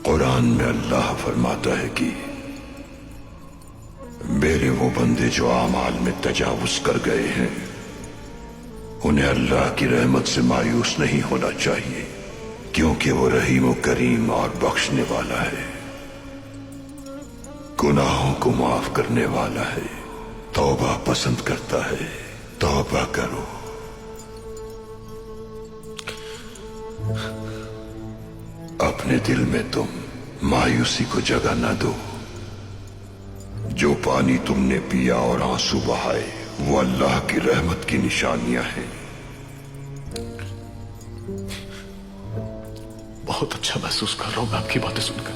कुरान में अल्लाह फरमाता है कि मेरे वो बंदे जो आमाल में तजावुज कर गए हैं, उन्हें अल्लाह की रहमत से मायूस नहीं होना चाहिए, क्योंकि वो रहीम करीम और बख्शने वाला है, गुनाहों को माफ करने वाला है, तौबा पसंद करता है। तौबा करो। अपने दिल में तुम मायूसी को जगह न दो। जो पानी तुमने पिया और आंसू बहाए वो अल्लाह की रहमत की निशानियां हैं। बहुत अच्छा महसूस कर रहा हूं मैं आपकी बातें सुनकर।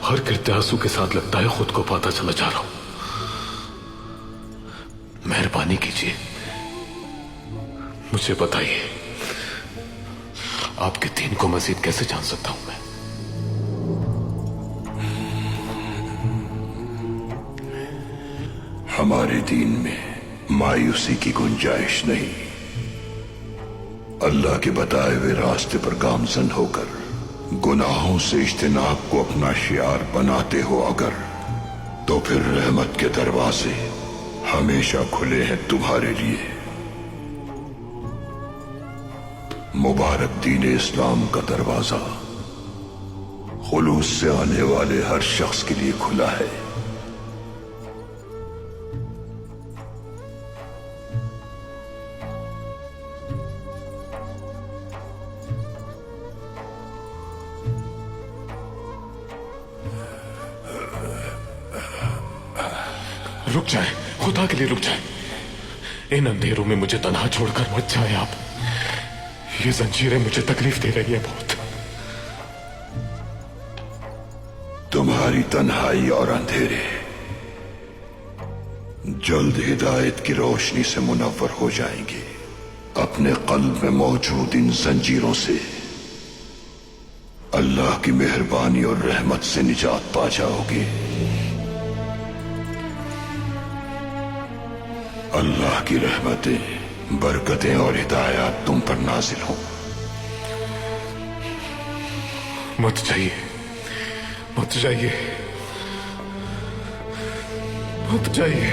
हर गिरते आंसू के साथ लगता है खुद को पाता चला जा रहा हूं। मेहरबानी कीजिए, मुझे बताइए आपके दीन को मजीद कैसे जान सकता हूं मैं? हमारे दीन में मायूसी की गुंजाइश नहीं। अल्लाह के बताए हुए रास्ते पर गामजन होकर गुनाहों से इज्तिनाब को अपना शियार बनाते हो अगर, तो फिर रहमत के दरवाजे हमेशा खुले हैं तुम्हारे लिए। मुबारक दीन इस्लाम का दरवाजा खुलूस से आने वाले हर शख्स के लिए खुला है। रुक जाए, खुदा के लिए रुक जाए। इन अंधेरों में मुझे तन्हा छोड़कर मत जाए आप। ये जंजीरें मुझे तकलीफ दे रही है बहुत। तुम्हारी तन्हाई और अंधेरे जल्द हिदायत की रोशनी से मुनव्वर हो जाएंगे। अपने कल्ब में मौजूद इन जंजीरों से अल्लाह की मेहरबानी और रहमत से निजात पा जाओगे। अल्लाह की रहमतें, बरकतें और हिदायत तुम पर नाजिल हो। मत जाइए, मत जाइए, मत जाइए।